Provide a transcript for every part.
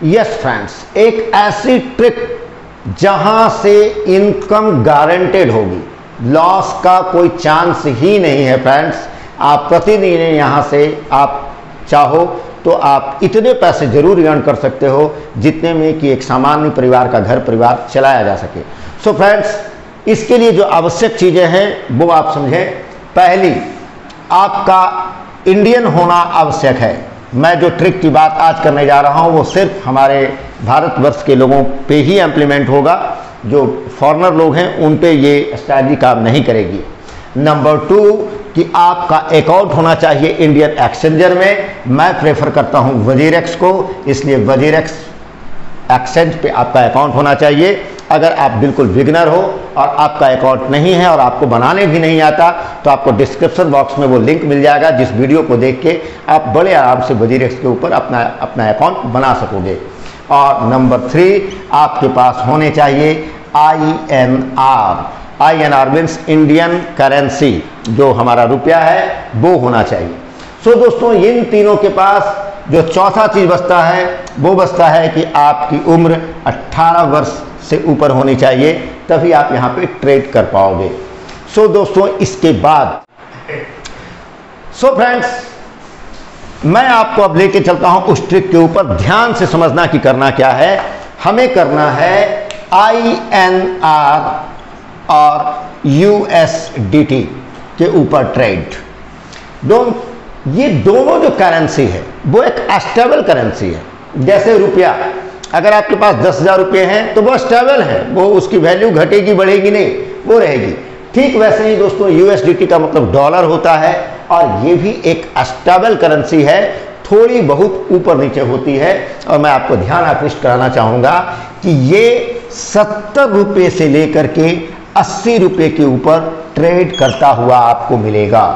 Yes friends, एक ऐसी trick जहां से इनकम गारंटेड होगी, लॉस का कोई चांस ही नहीं है फ्रेंड्स। आप प्रतिदिन यहां से आप चाहो तो आप इतने पैसे जरूर अर्न कर सकते हो जितने में कि एक सामान्य परिवार का घर परिवार चलाया जा सके। सो फ्रेंड्स, इसके लिए जो आवश्यक चीजें हैं वो आप समझें। पहली, आपका इंडियन होना आवश्यक है। मैं जो ट्रिक की बात आज करने जा रहा हूं वो सिर्फ हमारे भारतवर्ष के लोगों पे ही इम्प्लीमेंट होगा। जो फॉरेनर लोग हैं उन पे ये स्ट्रैटेजी काम नहीं करेगी। नंबर 2 कि आपका अकाउंट होना चाहिए इंडियन एक्सचेंजर में। मैं प्रेफर करता हूं वजीरेक्स को, इसलिए वजीरेक्स एक्सचेंज पे आपका अकाउंट होना चाहिए। अगर आप बिल्कुल बिगनर हो और आपका अकाउंट नहीं है और आपको बनाने भी नहीं आता तो आपको डिस्क्रिप्शन बॉक्स में वो लिंक मिल जाएगा, जिस वीडियो को देख के आप बड़े आराम से वजीरेक्स के ऊपर अपना अकाउंट बना सकोगे। और नंबर 3, आपके पास होने चाहिए INR मीन्स इंडियन करेंसी, जो हमारा रुपया है वो होना चाहिए। सो दोस्तों, इन तीनों के पास जो चौथा चीज बचता है वो बचता है कि आपकी उम्र 18 वर्ष से ऊपर होनी चाहिए, तभी आप यहां पे ट्रेड कर पाओगे। सो दोस्तों, इसके बाद फ्रेंड्स, मैं आपको अब लेके चलता हूं उस ट्रिक के ऊपर। ध्यान से समझना कि करना क्या है। हमें करना है INR और USDT के ऊपर ट्रेड। ये दोनों जो करेंसी है वो एक स्टेबल करेंसी है। जैसे रुपया, अगर आपके पास 10,000 रुपये हैं तो वो स्टेबल है, वो उसकी वैल्यू घटेगी बढ़ेगी नहीं, वो रहेगी। ठीक वैसे ही दोस्तों USDT का मतलब डॉलर होता है और ये भी एक स्टेबल करेंसी है, थोड़ी बहुत ऊपर नीचे होती है। और मैं आपको ध्यान आकृष्ट कराना चाहूंगा कि ये 70 रुपये से लेकर के 80 रुपये के ऊपर ट्रेड करता हुआ आपको मिलेगा।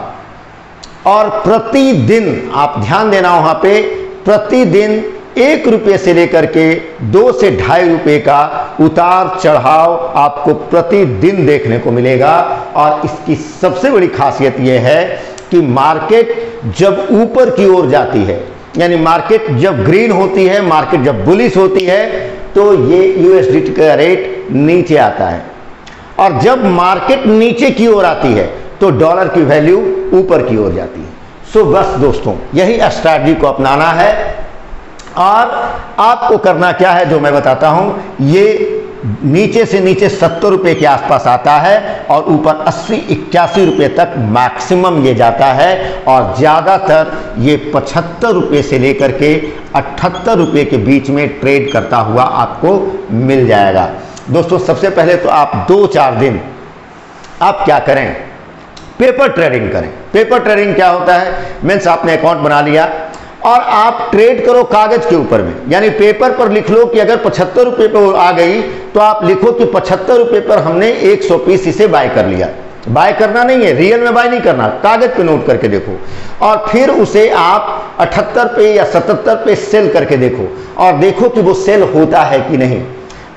और प्रतिदिन आप ध्यान देना, वहां पे प्रतिदिन 1 रुपये से लेकर के 2 से 2.5 रुपये का उतार चढ़ाव आपको प्रतिदिन देखने को मिलेगा। और इसकी सबसे बड़ी खासियत यह है कि मार्केट जब ऊपर की ओर जाती है, यानी मार्केट जब ग्रीन होती है, मार्केट जब बुलिश होती है, तो ये USDT का रेट नीचे आता है। और जब मार्केट नीचे की ओर आती है तो डॉलर की वैल्यू ऊपर की ओर जाती है। सो बस दोस्तों, यही स्ट्रैटेजी को अपनाना है। और आपको करना क्या है जो मैं बताता हूं, ये नीचे से नीचे 70 रुपये के आसपास आता है और ऊपर 80-81 रुपये तक मैक्सिमम ये जाता है। और ज़्यादातर ये 75 रुपये से लेकर के 78 रुपये के बीच में ट्रेड करता हुआ आपको मिल जाएगा। दोस्तों, सबसे पहले तो आप 2-4 दिन आप क्या करें, पेपर ट्रेडिंग करें। पेपर ट्रेडिंग क्या होता है, मीन्स आपने अकाउंट बना लिया और आप ट्रेड करो कागज के ऊपर में, यानी पेपर पर लिख लो कि अगर 75 रुपये पर आ गई तो आप लिखो कि 75 रुपये पर हमने 100 पीस इसे बाय कर लिया। बाय करना नहीं है, रियल में बाय नहीं करना, कागज पे नोट करके देखो। और फिर उसे आप 78 पे या 77 पे सेल करके देखो और देखो कि वो सेल होता है कि नहीं।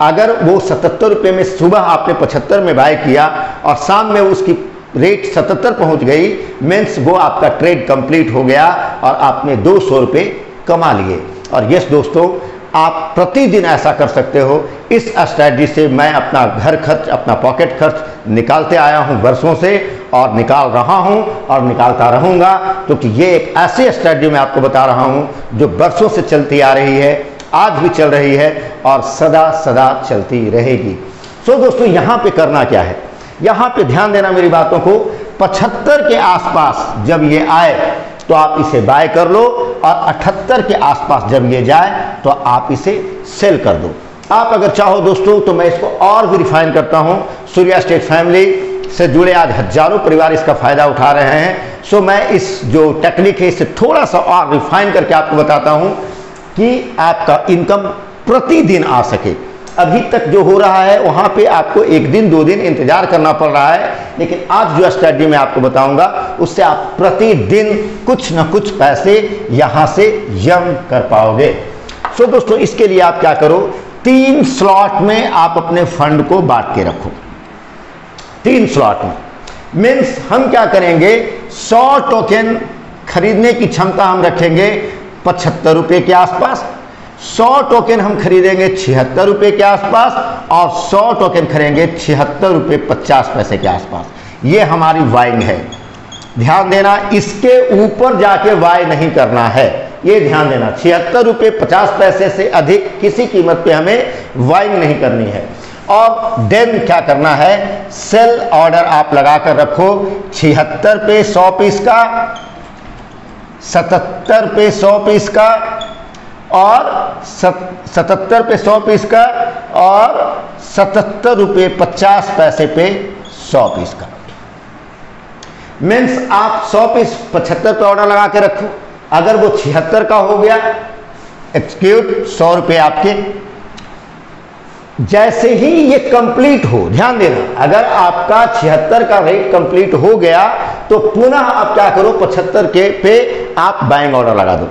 अगर वो 77 रुपये में सुबह आपने 75 में बाय किया और शाम में उसकी रेट 77 पहुंच गई, मीन्स वो आपका ट्रेड कंप्लीट हो गया और आपने 200 रुपये कमा लिए। और यस दोस्तों, आप प्रतिदिन ऐसा कर सकते हो। इस स्ट्रैटेजी से मैं अपना घर खर्च, अपना पॉकेट खर्च निकालते आया हूं वर्षों से और निकाल रहा हूं और निकालता रहूंगा, क्योंकि ये एक ऐसी स्ट्रैटेजी मैं आपको बता रहा हूं जो वर्षों से चलती आ रही है, आज भी चल रही है और सदा सदा चलती रहेगी। सो दोस्तों, यहां पे करना क्या है, यहां पे ध्यान देना मेरी बातों को। 75 के आसपास जब ये आए तो आप इसे बाय कर लो और 78 के आसपास जब ये जाए तो आप इसे सेल कर दो। आप अगर चाहो दोस्तों तो मैं इसको और भी रिफाइन करता हूं। सूर्या स्टेट फैमिली से जुड़े आज हजारों परिवार इसका फायदा उठा रहे हैं। सो मैं इस जो टेक्निक है इसे थोड़ा सा और रिफाइन करके आपको बताता हूं कि आपका इनकम प्रतिदिन आ सके। अभी तक जो हो रहा है वहां पे आपको 1 दिन 2 दिन इंतजार करना पड़ रहा है, लेकिन आज जो स्ट्रैटेजी मैं आपको बताऊंगा उससे आप प्रतिदिन कुछ ना कुछ पैसे यहां से अर्न कर पाओगे। सो दोस्तों, इसके लिए आप क्या करो, 3 स्लॉट में आप अपने फंड को बांट के रखो। 3 स्लॉट में मीन्स हम क्या करेंगे, 100 टोकन खरीदने की क्षमता हम रखेंगे 75 रुपये के आसपास, 100 टोकन हम खरीदेंगे 76 रुपए के आसपास और 100 टोकन खरीदेंगे 76 रुपए 50 पैसे के आसपास। ये हमारी बाइंग है। ध्यान देना, इसके ऊपर जाके बाय नहीं करना है, ये ध्यान देना। 76 रुपए 50 पैसे से अधिक किसी कीमत पे हमें बाइंग नहीं करनी है। और देन क्या करना है, सेल ऑर्डर आप लगा कर रखो 76 पे 100 पीस का, 77 पे 100 पीस का और 77 पे 100 पीस का और 77 रुपए 50 पैसे पे 100 पीस का। मीन्स आप 100 पीस 75 पे ऑर्डर लगा के रखो, अगर वो 76 का हो गया एक्सक्यूट 100 रुपए आपके। जैसे ही ये कंप्लीट हो, ध्यान देना, अगर आपका 76 का रेट कंप्लीट हो गया तो पुनः आप क्या करो 75 के पे आप बाइंग ऑर्डर लगा दो।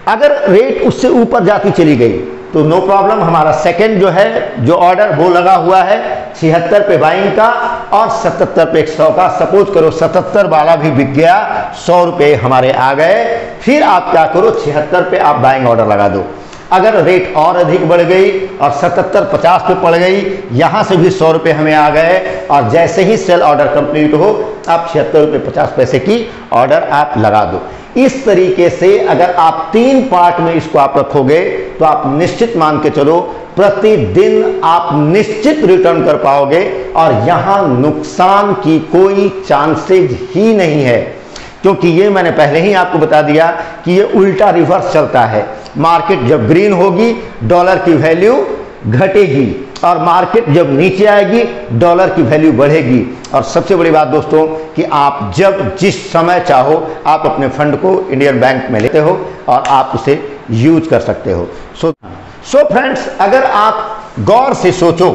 अगर रेट उससे ऊपर जाती चली गई तो नो प्रॉब्लम, हमारा सेकंड जो है जो ऑर्डर वो लगा हुआ है 76 पे बाइंग का और 77 पे 100 का। सपोज करो 77 वाला भी बिक गया, 100 रुपए हमारे आ गए, फिर आप क्या करो 76 पे आप बाइंग ऑर्डर लगा दो। अगर रेट और अधिक बढ़ गई और 77-50 पे पड़ गई, यहां से भी 100 रुपए हमें आ गए और जैसे ही सेल ऑर्डर कंप्लीट हो आप 76 रुपए 50 पैसे की ऑर्डर आप लगा दो। इस तरीके से अगर आप 3 पार्ट में इसको आप रखोगे तो आप निश्चित मान के चलो प्रतिदिन आप निश्चित रिटर्न कर पाओगे और यहां नुकसान की कोई चांसेज ही नहीं है, क्योंकि ये मैंने पहले ही आपको बता दिया कि ये उल्टा रिवर्स चलता है। मार्केट जब ग्रीन होगी डॉलर की वैल्यू घटेगी और मार्केट जब नीचे आएगी डॉलर की वैल्यू बढ़ेगी। और सबसे बड़ी बात दोस्तों कि आप जब जिस समय चाहो आप अपने फंड को इंडियन बैंक में लेते हो और आप उसे यूज कर सकते हो। सो फ्रेंड्स, अगर आप गौर से सोचो,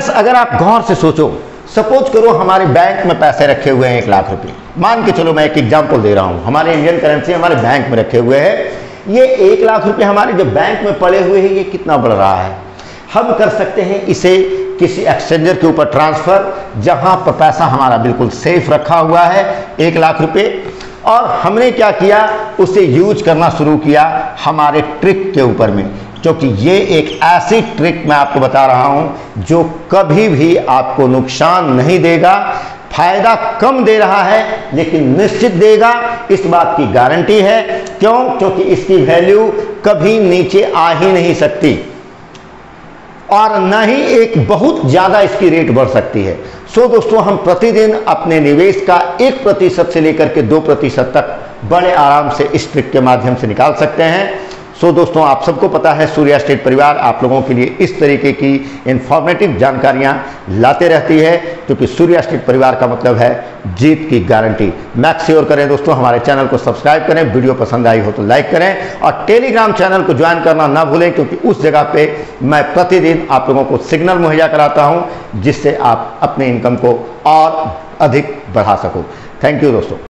अगर आप गौर से सोचो, सपोज करो हमारे बैंक में पैसे रखे हुए हैं 1 लाख रुपए, मान के चलो मैं एक एग्जांपल दे रहा हूं, हमारे इंडियन करेंसी हमारे बैंक में रखे हुए हैं। ये 1 लाख रुपए हमारे जो बैंक में पड़े हुए हैं ये कितना बढ़ रहा है, हम कर सकते हैं इसे किसी एक्सचेंजर के ऊपर ट्रांसफर, जहां पर पैसा हमारा बिल्कुल सेफ रखा हुआ है 1 लाख रुपए, और हमने क्या किया उसे यूज करना शुरू किया हमारे ट्रिक के ऊपर में, क्योंकि ये एक ऐसी ट्रिक मैं आपको बता रहा हूं जो कभी भी आपको नुकसान नहीं देगा। फायदा कम दे रहा है लेकिन निश्चित देगा, इस बात की गारंटी है। क्यों? क्योंकि इसकी वैल्यू कभी नीचे आ ही नहीं सकती और न ही एक बहुत ज्यादा इसकी रेट बढ़ सकती है। सो दोस्तों, हम प्रतिदिन अपने निवेश का 1% से लेकर के 2% तक बड़े आराम से इस ट्रिक के माध्यम से निकाल सकते हैं। सो दोस्तों, आप सबको पता है सूर्या स्टेट परिवार आप लोगों के लिए इस तरीके की इंफॉर्मेटिव जानकारियां लाते रहती है, क्योंकि सूर्या स्टेट परिवार का मतलब है जीत की गारंटी। मैक श्योर करें दोस्तों, हमारे चैनल को सब्सक्राइब करें, वीडियो पसंद आई हो तो लाइक करें और टेलीग्राम चैनल को ज्वाइन करना ना भूलें, क्योंकि उस जगह पे मैं प्रतिदिन आप लोगों को सिग्नल मुहैया कराता हूं जिससे आप अपने इनकम को और अधिक बढ़ा सको। थैंक यू दोस्तों।